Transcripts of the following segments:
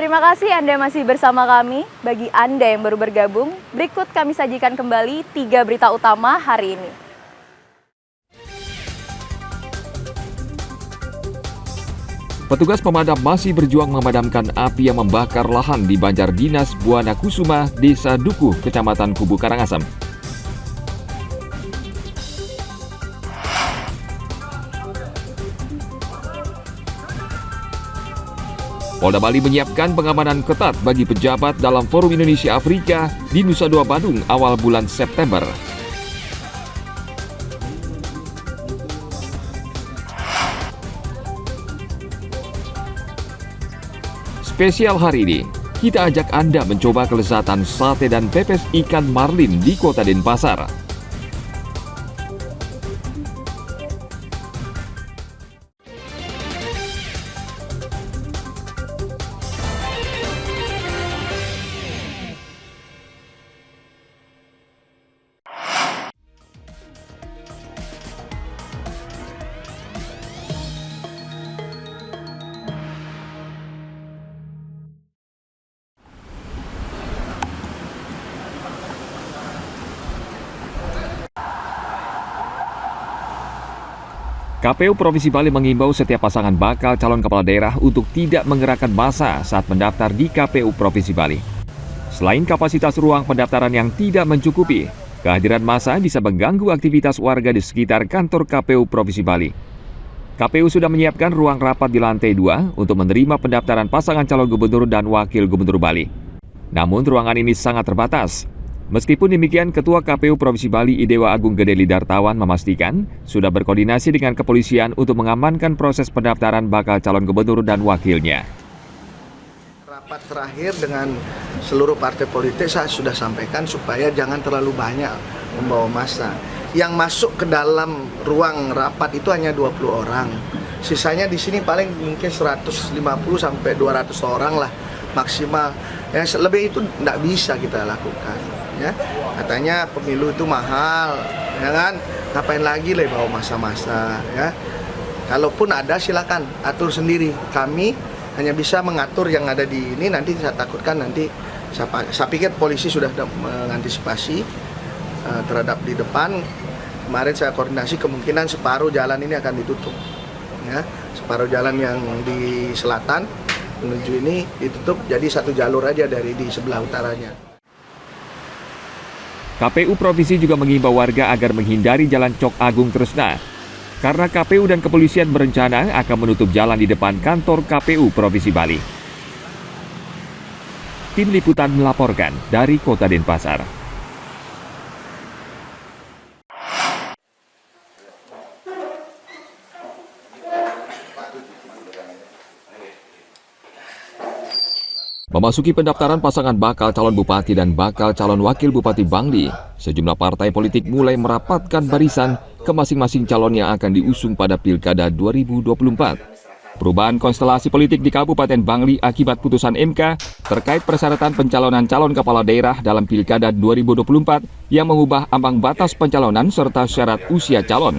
Terima kasih Anda masih bersama kami. Bagi Anda yang baru bergabung, berikut kami sajikan kembali 3 berita utama hari ini. Petugas pemadam masih berjuang memadamkan api yang membakar lahan di Banjar Dinas Buana Kusuma, Desa Dukuh, Kecamatan Kubu Karangasem. Polda Bali menyiapkan pengamanan ketat bagi pejabat dalam Forum Indonesia Afrika di Nusa Dua Bandung awal bulan September. Spesial hari ini, kita ajak Anda mencoba kelezatan sate dan pepes ikan marlin di Kota Denpasar. KPU Provinsi Bali mengimbau setiap pasangan bakal calon kepala daerah untuk tidak menggerakkan massa saat mendaftar di KPU Provinsi Bali. Selain kapasitas ruang pendaftaran yang tidak mencukupi, kehadiran massa bisa mengganggu aktivitas warga di sekitar kantor KPU Provinsi Bali. KPU sudah menyiapkan ruang rapat di lantai 2 untuk menerima pendaftaran pasangan calon gubernur dan wakil gubernur Bali. Namun ruangan ini sangat terbatas. Meskipun demikian, Ketua KPU Provinsi Bali Idewa Agung Gede Lidartawan memastikan sudah berkoordinasi dengan kepolisian untuk mengamankan proses pendaftaran bakal calon gubernur dan wakilnya. Rapat terakhir dengan seluruh partai politik saya sudah sampaikan supaya jangan terlalu banyak membawa massa. Yang masuk ke dalam ruang rapat itu hanya 20 orang. Sisanya di sini paling mungkin 150 sampai 200 orang lah maksimal. Yang lebih itu tidak bisa kita lakukan. Ya, katanya pemilu itu mahal, ya kan? Ngapain lagi lah bawa masa-masa, ya? Kalaupun ada silakan atur sendiri. Kami hanya bisa mengatur yang ada di ini. Nanti saya takutkan nanti saya pikir polisi sudah mengantisipasi terhadap di depan. Kemarin saya koordinasi kemungkinan separuh jalan ini akan ditutup, ya. Separuh jalan yang di selatan menuju ini ditutup, jadi satu jalur aja dari di sebelah utaranya. KPU Provinsi juga mengimbau warga agar menghindari Jalan Cok Agung Tresna, karena KPU dan kepolisian berencana akan menutup jalan di depan kantor KPU Provinsi Bali. Tim Liputan melaporkan dari Kota Denpasar. Memasuki pendaftaran pasangan bakal calon bupati dan bakal calon wakil bupati Bangli, sejumlah partai politik mulai merapatkan barisan ke masing-masing calon yang akan diusung pada Pilkada 2024. Perubahan konstelasi politik di Kabupaten Bangli akibat putusan MK terkait persyaratan pencalonan calon kepala daerah dalam Pilkada 2024 yang mengubah ambang batas pencalonan serta syarat usia calon.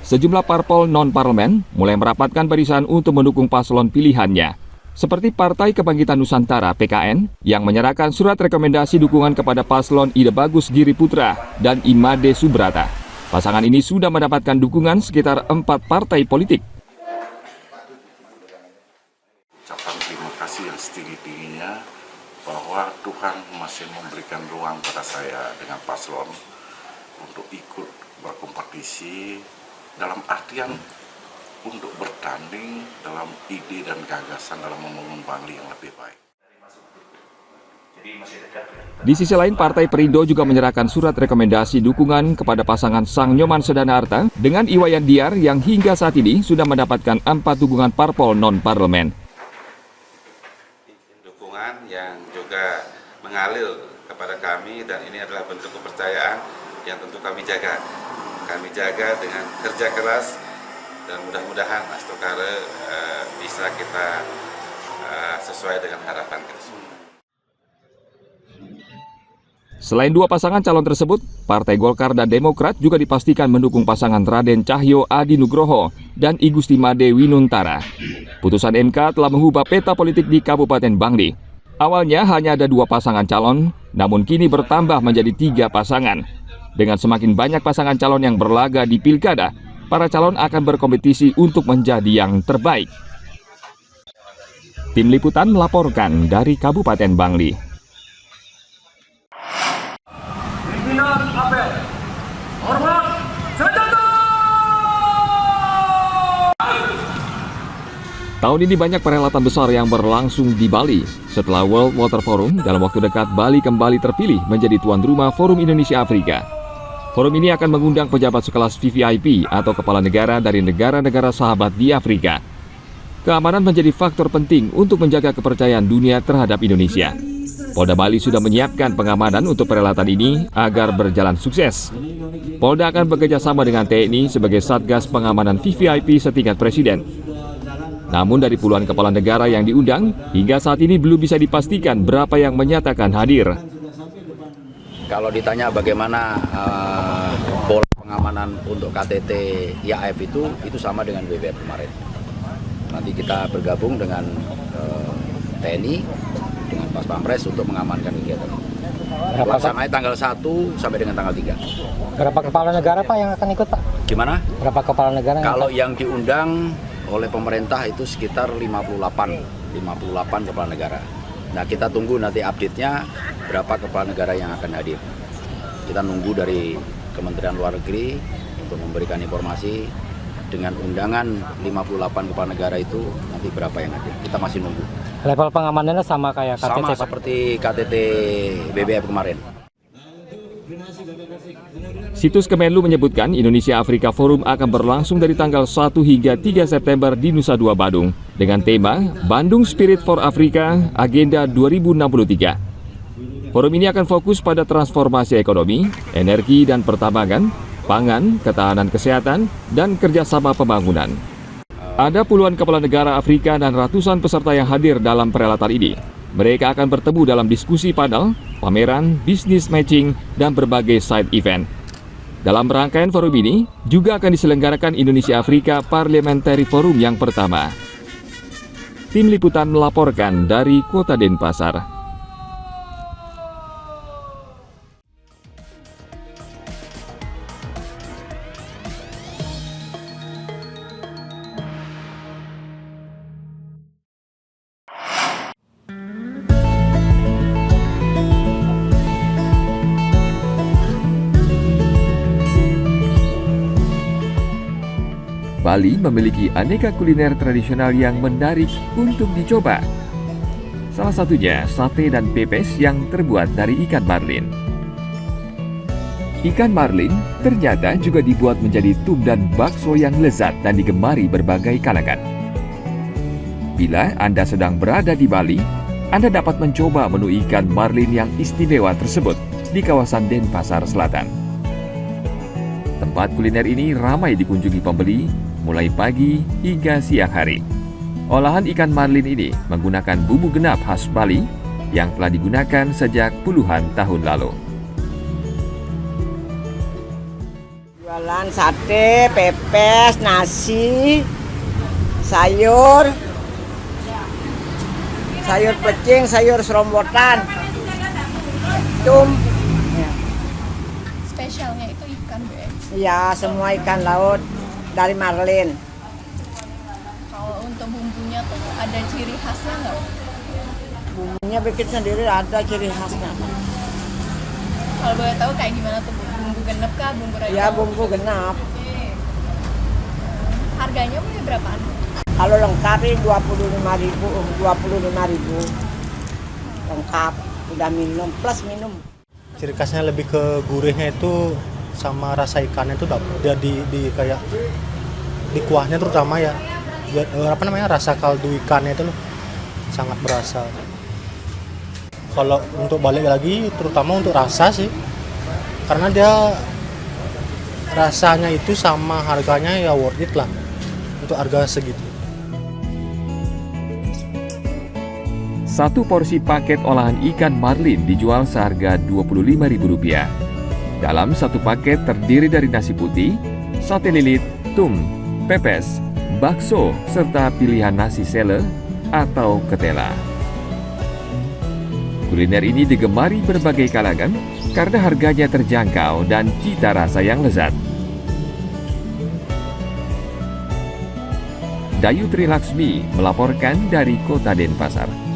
Sejumlah parpol non-parlemen mulai merapatkan barisan untuk mendukung paslon pilihannya. Seperti Partai Kebangkitan Nusantara (PKN) yang menyerahkan surat rekomendasi dukungan kepada paslon Ide Bagus Giri Putra dan Imade Subrata. Pasangan ini sudah mendapatkan dukungan sekitar 4 partai politik. Ucapan terima kasih yang setinggi-tingginya bahwa Tuhan masih memberikan ruang pada saya dengan paslon untuk ikut berkompetisi dalam artian untuk bertanding dalam ide dan gagasan dalam membangun Bangli yang lebih baik. Di sisi lain, Partai Perindo juga menyerahkan surat rekomendasi dukungan kepada pasangan Sang Nyoman Sedanarta dengan Iwayan Diar yang hingga saat ini sudah mendapatkan 4 dukungan parpol non-parlemen. Dukungan yang juga mengalir kepada kami dan ini adalah bentuk kepercayaan yang tentu kami jaga. Kami jaga dengan kerja keras. Dan mudah-mudahan Mas Tokare bisa kita sesuai dengan harapan kita semua. Selain dua pasangan calon tersebut, Partai Golkar dan Demokrat juga dipastikan mendukung pasangan Raden Cahyo Adi Nugroho dan I Gusti Made Winuntara. Putusan MK telah mengubah peta politik di Kabupaten Bangli. Awalnya hanya ada dua pasangan calon, namun kini bertambah menjadi 3 pasangan. Dengan semakin banyak pasangan calon yang berlaga di pilkada, para calon akan berkompetisi untuk menjadi yang terbaik. Tim Liputan melaporkan dari Kabupaten Bangli. Pimpinan apel, hormat senjata! Tahun ini banyak perhelatan besar yang berlangsung di Bali. Setelah World Water Forum, dalam waktu dekat Bali kembali terpilih menjadi tuan rumah Forum Indonesia Afrika. Forum ini akan mengundang pejabat sekelas VVIP atau kepala negara dari negara-negara sahabat di Afrika. Keamanan menjadi faktor penting untuk menjaga kepercayaan dunia terhadap Indonesia. Polda Bali sudah menyiapkan pengamanan untuk perhelatan ini agar berjalan sukses. Polda akan bekerjasama dengan TNI sebagai Satgas Pengamanan VVIP setingkat Presiden. Namun dari puluhan kepala negara yang diundang, hingga saat ini belum bisa dipastikan berapa yang menyatakan hadir. Kalau ditanya bagaimana pola pengamanan untuk KTT IAF itu sama dengan WWF kemarin. Nanti kita bergabung dengan TNI, dengan Pas Pampres untuk mengamankan kegiatan. Pelaksananya tanggal 1 sampai dengan tanggal 3. Berapa kepala negara Pak yang akan ikut Pak? Gimana? Berapa kepala negara? Kalau yang diundang oleh pemerintah itu sekitar 58 kepala negara. Nah, kita tunggu nanti update-nya berapa kepala negara yang akan hadir. Kita nunggu dari Kementerian Luar Negeri untuk memberikan informasi dengan undangan 58 kepala negara itu nanti berapa yang hadir. Kita masih nunggu. Level pengamanannya sama kayak KTT Sama Pak? seperti KTT BBF kemarin. Situs Kemenlu menyebutkan Indonesia Afrika Forum akan berlangsung dari tanggal 1 hingga 3 September di Nusa Dua Badung dengan tema Bandung Spirit for Africa Agenda 2063. Forum ini akan fokus pada transformasi ekonomi, energi dan pertambangan, pangan, ketahanan kesehatan, dan kerjasama pembangunan. Ada puluhan kepala negara Afrika dan ratusan peserta yang hadir dalam perhelatan ini. Mereka akan bertemu dalam diskusi panel, pameran, bisnis matching, dan berbagai side event. Dalam rangkaian forum ini, juga akan diselenggarakan Indonesia Afrika Parliamentary Forum yang pertama. Tim Liputan melaporkan dari Kota Denpasar. Bali memiliki aneka kuliner tradisional yang menarik untuk dicoba. Salah satunya sate dan pepes yang terbuat dari ikan marlin. Ikan marlin ternyata juga dibuat menjadi tum dan bakso yang lezat dan digemari berbagai kalangan. Bila Anda sedang berada di Bali, Anda dapat mencoba menu ikan marlin yang istimewa tersebut di kawasan Denpasar Selatan. Tempat kuliner ini ramai dikunjungi pembeli mulai pagi hingga siang hari. Olahan ikan marlin ini menggunakan bumbu genap khas Bali yang telah digunakan sejak puluhan tahun lalu. Jualan sate, pepes, nasi, sayur pecing, sayur serombotan, tum. Spesialnya itu ikan, Bu. Ya, semua ikan laut dari marlin. Kalau untuk bumbunya tuh ada ciri khasnya nggak? Bumbunya bikin sendiri, ada ciri khasnya. Kalau boleh tahu kayak gimana tuh, Bu? Bumbu genep kah, bumbu rajang? Ya, bumbu genap. Harganya punya berapaan? Kalau lengkap ini 25.000. Lengkap, udah minum plus minum. Ciri khasnya lebih ke gurihnya itu sama rasa ikannya itu dia di kayak di kuahnya terutama ya. Rasa kaldu ikannya itu loh sangat berasa. Kalau untuk balik lagi terutama untuk rasa sih. Karena dia rasanya itu sama harganya ya worth it lah untuk harga segitu. Satu porsi paket olahan ikan marlin dijual seharga Rp25.000. Dalam satu paket terdiri dari nasi putih, sate lilit, tum, pepes, bakso, serta pilihan nasi sele atau ketela. Kuliner ini digemari berbagai kalangan karena harganya terjangkau dan cita rasa yang lezat. Dayu Trilaksmi melaporkan dari Kota Denpasar.